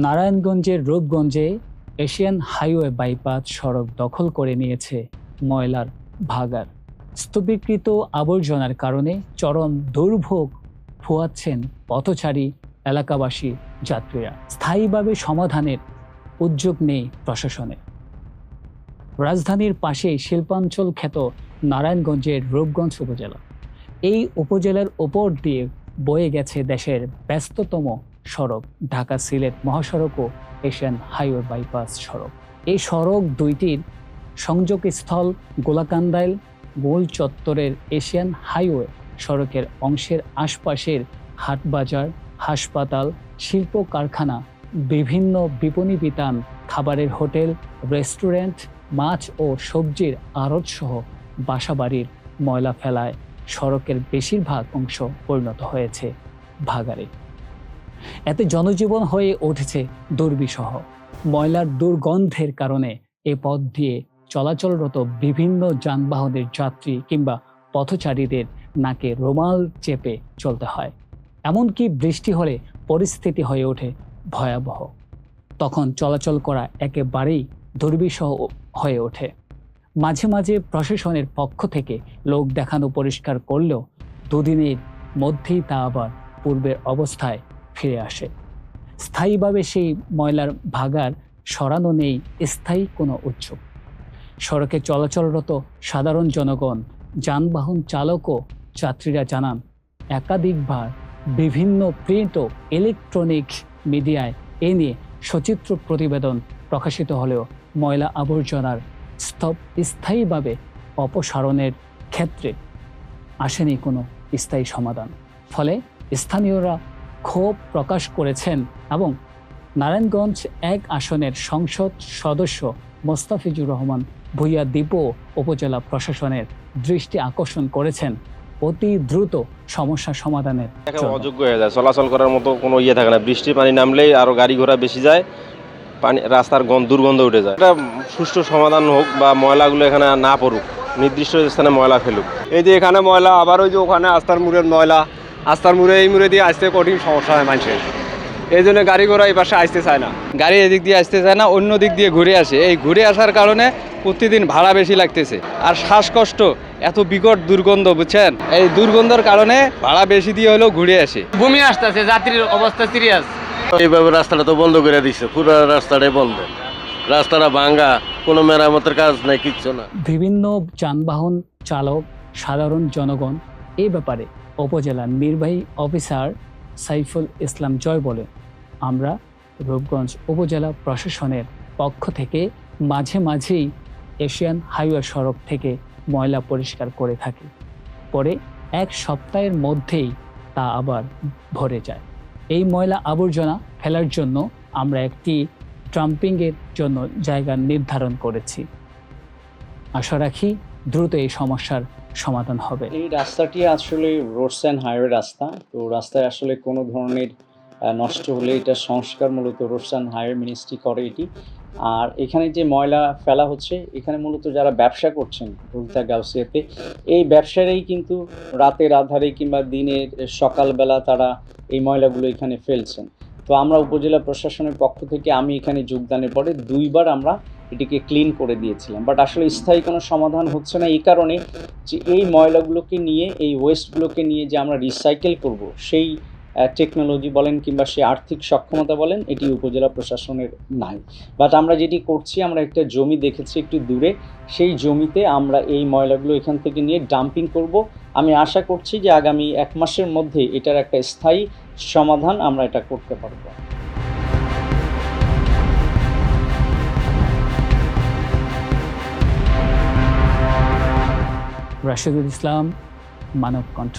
নারায়ণগঞ্জের রূপগঞ্জে Asian highway bypass সড়ক দখল করে নিয়েছে ময়লার ভাগাড়। স্তূপীকৃত আবর্জনার কারণে চরম দুর্ভোগ পোহাচ্ছেন পথচারী, এলাকাবাসী, যাত্রীরা। স্থায়ীভাবে সমাধানের উদ্যোগ নেই প্রশাসনের। রাজধানীর পাশেই শিল্পাঞ্চল খ্যাত নারায়ণগঞ্জের রূপগঞ্জ উপজেলা। এই উপজেলার উপর দিয়ে বয়ে গেছে দেশের ব্যস্ততম সড়ক ঢাকা সিলেট মহাসড়ক ও এশিয়ান হাইওয়ে বাইপাস সড়ক। এই সড়ক দুইটির সংযোগস্থল গোলাকান্দাইল মূল চত্বরের এশিয়ান হাইওয়ে সড়কের অংশের আশপাশের হাটবাজার, হাসপাতাল, শিল্প কারখানা, বিভিন্ন বিপণী বিতান, খাবারের হোটেল, রেস্টুরেন্ট, মাছ ও সবজির আড়ত সহ বাসাবাড়ির ময়লা ফেলায় সড়কের বেশিরভাগ অংশ পরিণত হয়েছে ভাগাড়ে। এতে জনজীবন হয়ে উঠেছে দুর্বিষহ। ময়লার দুর্গন্ধের কারণে এ পথ দিয়ে চলাচলরত বিভিন্ন যানবাহনের যাত্রী কিংবা পথচারীদের নাকে রুমাল চেপে চলতে হয়। এমনকি বৃষ্টি হলে পরিস্থিতি হয়ে ওঠে ভয়াবহ। তখন চলাচল করা একেবারেই দুর্বিষহ হয়ে ওঠে। মাঝে মাঝে প্রশাসনের পক্ষ থেকে লোক দেখানো পরিষ্কার করলেও দুদিনের মধ্যেই তা আবার পূর্বের অবস্থায় ফিরে আসে। স্থায়ীভাবে সেই ময়লার ভাগাড় সরানো নেই স্থায়ী কোনো উদ্যোগ। সড়কে চলাচলরত সাধারণ জনগণ, যানবাহন চালক ও যাত্রীরা জানান, একাধিকবার বিভিন্ন প্রিন্ট ও ইলেকট্রনিক মিডিয়ায় এ নিয়ে সচিত্র প্রতিবেদন প্রকাশিত হলেও ময়লা আবর্জনার স্থায়ীভাবে অপসারণের ক্ষেত্রে আসেনি কোনো স্থায়ী সমাধান। ফলে স্থানীয়রা ক্ষোভ প্রকাশ করেছেন এবং নারায়ণগঞ্জ ১ আসনের সংসদ সদস্য মোস্তাফিজুর রহমান ভূঁইয়া দ্বীপও উপজেলা প্রশাসনের দৃষ্টি আকর্ষণ করেছেন অতি দ্রুত সমস্যা সমাধানের। অযোগ্য হয়ে যায়, চলাচল করার মতো কোনো থাকে না। বৃষ্টির পানি নামলেই আরো গাড়ি ঘোড়া বেশি যায়, পানি রাস্তার দুর্গন্ধ উঠে যায়। এটা সুষ্ঠু সমাধান হোক বা ময়লাগুলো এখানে না পড়ুক, নির্দিষ্ট স্থানে ময়লা ফেলুক। এই যে এখানে ময়লা, আবার ওই যে ওখানে আস্তার মুড়ের ময়লা, আস্তার মুড়ে এই মুড়ে দিয়ে আসতে কঠিন সমস্যা হয় মানুষের। এই জন্য গাড়ি ঘোড়া এই পাশে আসতে চায় না, গাড়ি এদিক দিয়ে আসতে চায় না, অন্য দিক দিয়ে ঘুরে আসে। এই ঘুরে আসার কারণে প্রতিদিন ভাড়া বেশি লাগতেছে। আর শ্বাসকষ্ট, এত বিকট দুর্গন্ধ, বুঝছেন? এই দুর্গন্ধের কারণে ভাড়া বেশি দিয়ে হলেও ঘুরে আসে। বমি আসতেছে, যাত্রীর অবস্থা সিরিয়াস। এইভাবে রাস্তাটা তো বন্ধ করে দিচ্ছে, পুরো রাস্তাটাই বন্ধ, রাস্তাটা ভাঙ্গা, কোনো মেরামতের কাজ নাই, কিচ্ছু না। বিভিন্ন যানবাহন চালক, সাধারণ জনগণ এই ব্যাপারে উপজেলা নির্বাহী অফিসার সাইফুল ইসলাম জয় বলেন, আমরা রূপগঞ্জ উপজেলা প্রশাসনের পক্ষ থেকে মাঝে মাঝেই এশিয়ান হাইওয়ে সড়ক থেকে ময়লা পরিষ্কার করে থাকি। পরে 1 সপ্তাহের মধ্যেই তা আবার ভরে যায়। এই ময়লা আবর্জনা ফেলার জন্য আমরা একটি ডাম্পিংয়ের জন্য জায়গা নির্ধারণ করেছি। আশা রাখি দ্রুত এই সমস্যার সমাধান হবে। এই রাস্তাটি আসলে রোডস অ্যান্ড হাইওয়ে রাস্তা। তো রাস্তায় আসলে কোনো ধরনের নষ্ট হলে এটা সংস্কার মূলত রোডস অ্যান্ড হাইওয়ে মিনিস্ট্রি করে এটি। আর এখানে যে ময়লা ফেলা হচ্ছে, এখানে মূলত যারা ব্যবসা করছেন রুলতা গাউসিয়াতে, এই ব্যবসায়ীরাই কিন্তু রাতের আধারে কিংবা দিনের সকালবেলা তারা এই ময়লাগুলো এখানে ফেলছেন। তো আমরা উপজেলা প্রশাসনের পক্ষ থেকে আমি এখানে যোগদানের পরে 2 বার আমরা এটিকে ক্লিন করে দিয়েছিলাম। বাট আসলে স্থায়ী কোনো সমাধান হচ্ছে না, এই কারণে যে এই ময়লাগুলোকে নিয়ে, এই ওয়েস্টগুলোকে নিয়ে যে আমরা রিসাইকেল করব, সেই টেকনোলজি বলেন কিংবা সেই আর্থিক সক্ষমতা বলেন, এটি উপজেলা প্রশাসনের নাই। বাট আমরা যেটি করছি, আমরা একটা জমি দেখেছি একটু দূরে, সেই জমিতে আমরা এই ময়লাগুলো এখান থেকে নিয়ে ডাম্পিং করব। আমি আশা করছি যে আগামী 1 মাসের মধ্যে এটার একটা স্থায়ী সমাধান আমরা এটা করতে পারব। রাশেদুল ইসলাম, মানব কণ্ঠ।